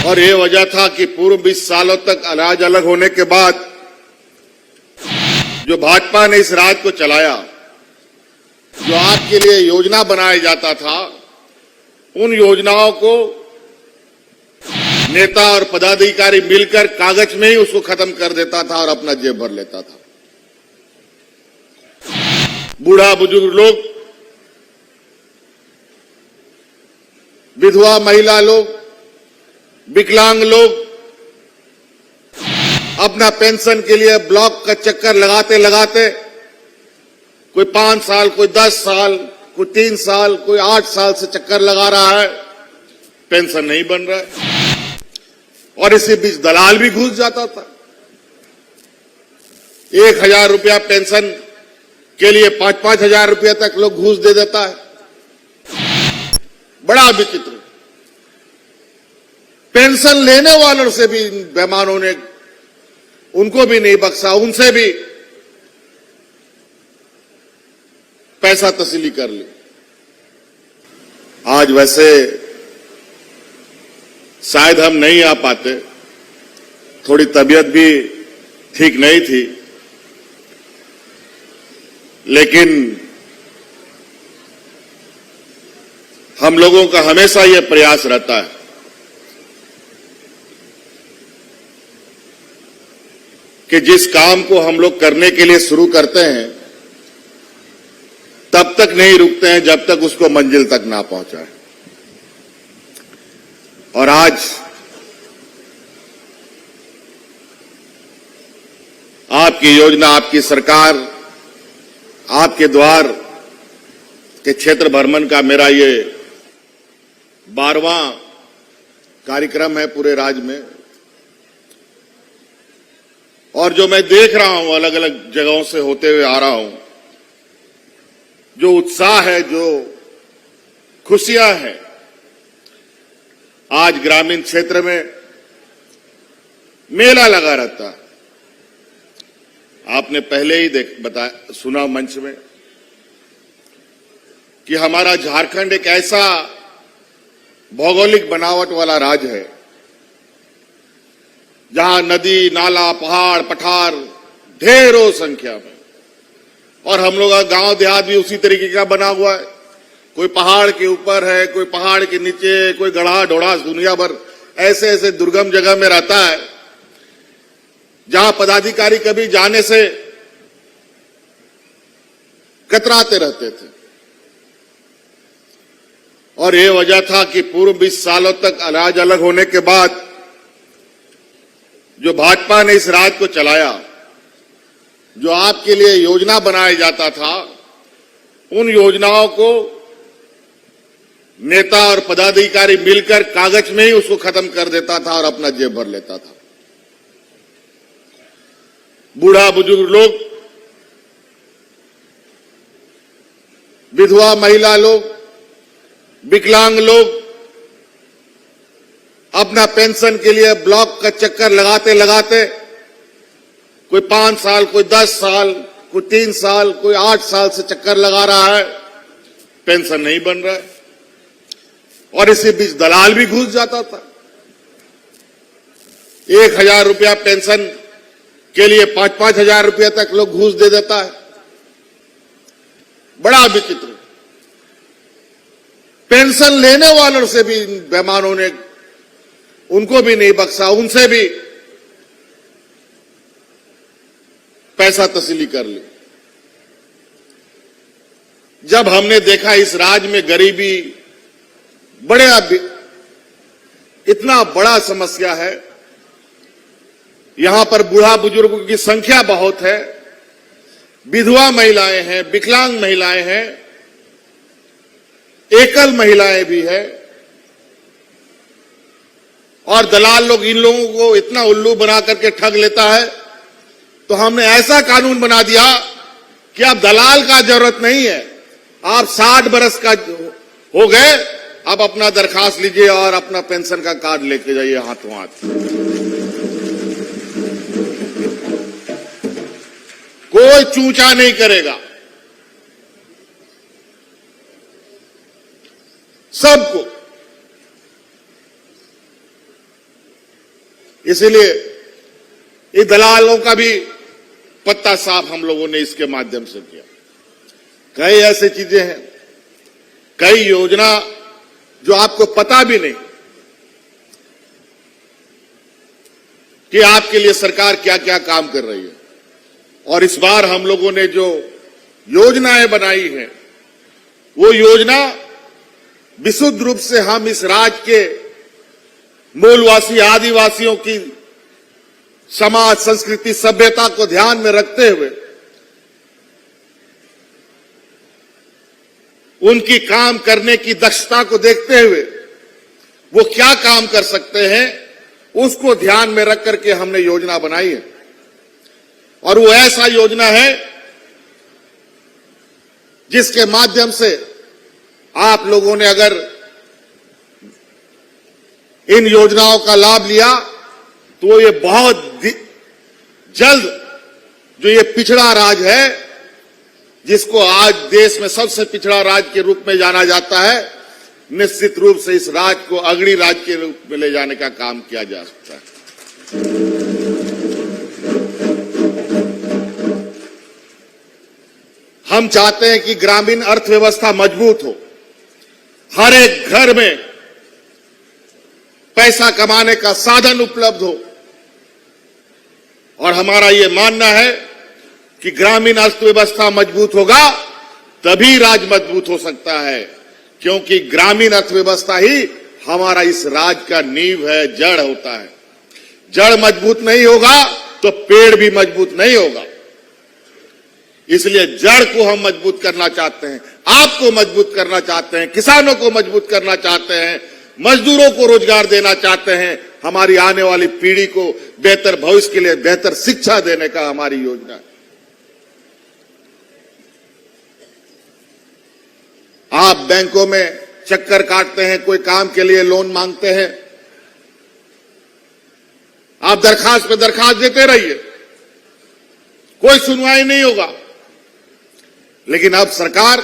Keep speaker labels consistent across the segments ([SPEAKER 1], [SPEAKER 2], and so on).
[SPEAKER 1] और ये वजह था कि पूर्व 20 सालों तक राज अलग होने के बाद जो भाजपा ने इस राज को चलाया, जो आपके लिए योजना बनाया जाता था, उन योजनाओं को नेता और पदाधिकारी मिलकर कागज में ही उसको खत्म कर देता था और अपना जेब भर लेता था। बूढ़ा बुजुर्ग लोग, विधवा महिला लोग, विकलांग लोग अपना पेंशन के लिए ब्लॉक का चक्कर लगाते लगाते कोई 5 साल, कोई 10 साल, कोई 3 साल, कोई 8 साल से चक्कर लगा रहा है, पेंशन नहीं बन रहा है। और इसी बीच दलाल भी घुस जाता था। 1,000 रुपया पेंशन के लिए 5-5 हजार रुपया तक लोग घूस दे देता है। बड़ा विचित्र। पेंशन लेने वालों से भी बेईमानों ने उनको भी नहीं बख्शा, उनसे भी पैसा तस्ली कर ली। आज वैसे शायद हम नहीं आ पाते, थोड़ी तबीयत भी ठीक नहीं थी, लेकिन हम लोगों का हमेशा यह प्रयास रहता है कि जिस काम को हम लोग करने के लिए शुरू करते हैं तब तक नहीं रुकते हैं जब तक उसको मंजिल तक ना पहुंचाए। और आज आपकी योजना, आपकी सरकार, आपके द्वार के क्षेत्र भ्रमण का मेरा ये 12वां कार्यक्रम है पूरे राज्य में। और जो मैं देख रहा हूं अलग अलग जगहों से होते हुए आ रहा हूं, जो उत्साह है, जो खुशियां हैं, आज ग्रामीण क्षेत्र में मेला लगा रहता है। आपने पहले ही सुना मंच में कि हमारा झारखंड एक ऐसा भौगोलिक बनावट वाला राज्य है जहां नदी, नाला, पहाड़, पठार ढेरों संख्या में, और हम लोग का गांव देहात भी उसी तरीके का बना हुआ है। कोई पहाड़ के ऊपर है, कोई पहाड़ के नीचे, कोई गढ़ा ढोड़ा दुनिया भर ऐसे ऐसे दुर्गम जगह में रहता है जहां पदाधिकारी कभी जाने से कतराते रहते थे। और ये वजह था कि पूर्व 20 सालों तक राज अलग होने के बाद जो भाजपा ने इस राज को चलाया, जो आपके लिए योजना बनाया जाता था, उन योजनाओं को नेता और पदाधिकारी मिलकर कागज में ही उसको खत्म कर देता था और अपना जेब भर लेता था। बूढ़ा बुजुर्ग लोग, विधवा महिला लोग, विकलांग लोग अपना पेंशन के लिए ब्लॉक का चक्कर लगाते लगाते कोई 5 साल, कोई 10 साल, कोई 3 साल, कोई 8 साल से चक्कर लगा रहा है, पेंशन नहीं बन रहा है। और इसी बीच दलाल भी घुस जाता था। 1,000 रुपया पेंशन के लिए 5-5 हजार रुपया तक लोग घूस दे देता है। बड़ा विचित्र। पेंशन लेने वालों से भी बेईमानों ने उनको भी नहीं बख्शा, उनसे भी पैसा तस्ली कर ली। जब हमने देखा इस राज्य में गरीबी इतना बड़ा समस्या है, यहां पर बूढ़ा बुजुर्गों की संख्या बहुत है, विधवा महिलाएं हैं, विकलांग महिलाएं हैं, एकल महिलाएं भी है, और दलाल लोग इन लोगों को इतना उल्लू बना करके ठग लेता है। तो हमने ऐसा कानून बना दिया कि अब दलाल का जरूरत नहीं है। आप 60 बरस का हो गए, अब अपना दरखास्त लीजिए और अपना पेंशन का कार्ड लेके जाइए हाथों हाथ। कोई चूचा नहीं करेगा, सबको। इसलिए ये दलालों का भी पत्ता साफ हम लोगों ने इसके माध्यम से किया। कई ऐसी चीजें हैं, कई योजना जो आपको पता भी नहीं कि आपके लिए सरकार क्या क्या काम कर रही है। और इस बार हम लोगों ने जो योजनाएं बनाई हैं, वो योजना विशुद्ध रूप से हम इस राज्य के मूलवासी आदिवासियों की समाज, संस्कृति, सभ्यता को ध्यान में रखते हुए उनकी काम करने की दक्षता को देखते हुए वो क्या काम कर सकते हैं, उसको ध्यान में रख करके हमने योजना बनाई है। और वो ऐसा योजना है जिसके माध्यम से आप लोगों ने अगर इन योजनाओं का लाभ लिया तो ये बहुत जल्द जो ये पिछड़ा राज्य है, जिसको आज देश में सबसे पिछड़ा राज्य के रूप में जाना जाता है, निश्चित रूप से इस राज्य को अग्रणी राज्य के रूप में ले जाने का काम किया जा सकता है। हम चाहते हैं कि ग्रामीण अर्थव्यवस्था मजबूत हो, हर एक घर में पैसा कमाने का साधन उपलब्ध हो। और हमारा यह मानना है कि ग्रामीण अर्थव्यवस्था मजबूत होगा तभी राज्य मजबूत हो सकता है, क्योंकि ग्रामीण अर्थव्यवस्था ही हमारा इस राज्य का नींव है, जड़ होता है। जड़ मजबूत नहीं होगा तो पेड़ भी मजबूत नहीं होगा। इसलिए जड़ को हम मजबूत करना चाहते हैं, आपको मजबूत करना चाहते हैं, किसानों को मजबूत करना चाहते हैं, मजदूरों को रोजगार देना चाहते हैं, हमारी आने वाली पीढ़ी को बेहतर भविष्य के लिए बेहतर शिक्षा देने का हमारी योजना है। आप बैंकों में चक्कर काटते हैं, कोई काम के लिए लोन मांगते हैं, आप दरखास्त पे दरखास्त देते रहिए, कोई सुनवाई नहीं होगा। लेकिन अब सरकार,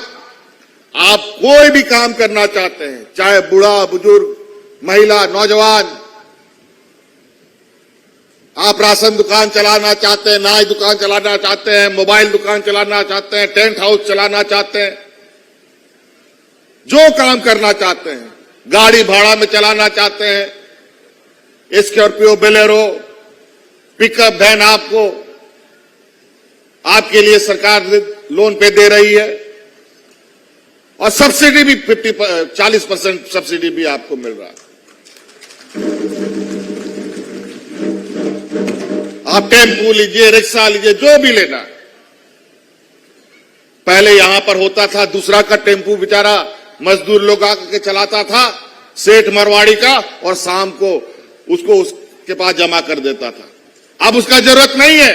[SPEAKER 1] आप कोई भी काम करना चाहते हैं, चाहे बूढ़ा, बुजुर्ग, महिला, नौजवान, आप राशन दुकान चलाना चाहते हैं, नाई दुकान चलाना चाहते हैं, मोबाइल दुकान चलाना चाहते हैं, टेंट हाउस चलाना चाहते हैं, जो काम करना चाहते हैं, गाड़ी भाड़ा में चलाना चाहते हैं, स्कॉर्पियो, बोलेरो, पिकअप वैन, आपके लिए सरकार लोन पे दे रही है। और सब्सिडी भी 40% सब्सिडी भी आपको मिल रहा है। आप टेम्पू लीजिए, रिक्शा लीजिए, जो भी लेना है। पहले यहां पर होता था दूसरा का टेम्पू बेचारा मजदूर लोग आकर के चलाता था, सेठ मरवाड़ी का, और शाम को उसको उसके पास जमा कर देता था। अब उसका जरूरत नहीं है।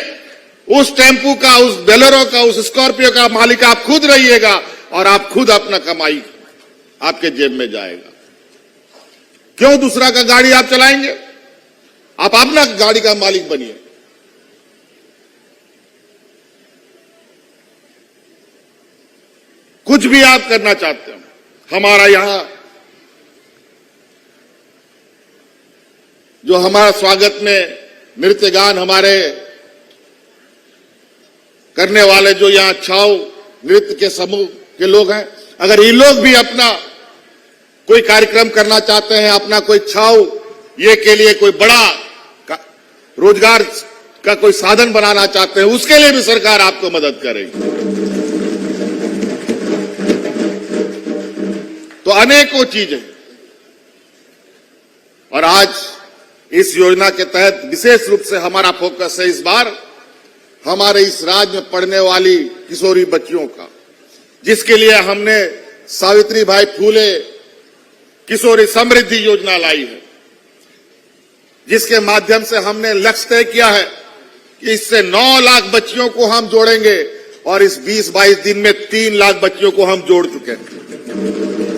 [SPEAKER 1] उस टेम्पू का, उस बोलेरो का, उस स्कॉर्पियो का मालिक आप खुद रहिएगा और आप खुद अपना कमाई आपके जेब में जाएगा। क्यों दूसरा का गाड़ी आप चलाएंगे? आप अपना गाड़ी का मालिक बनिए। कुछ भी आप करना चाहते हो, हमारा यहां जो हमारा स्वागत में नृत्य गान हमारे करने वाले जो यहां छाव नृत्य के समूह के लोग हैं, अगर ये लोग भी अपना कोई कार्यक्रम करना चाहते हैं, अपना कोई छाव ये के लिए कोई बड़ा रोजगार का कोई साधन बनाना चाहते हैं, उसके लिए भी सरकार आपको मदद करेगी। तो अनेकों चीजें। और आज इस योजना के तहत विशेष रूप से हमारा फोकस है इस बार हमारे इस राज्य में पढ़ने वाली किशोरी बच्चियों का, जिसके लिए हमने सावित्रीबाई फूले किशोरी समृद्धि योजना लाई है, जिसके माध्यम से हमने लक्ष्य तय किया है कि इससे 9 लाख बच्चियों को हम जोड़ेंगे और इस 20-22 दिन में 3 लाख बच्चियों को हम जोड़ चुके हैं।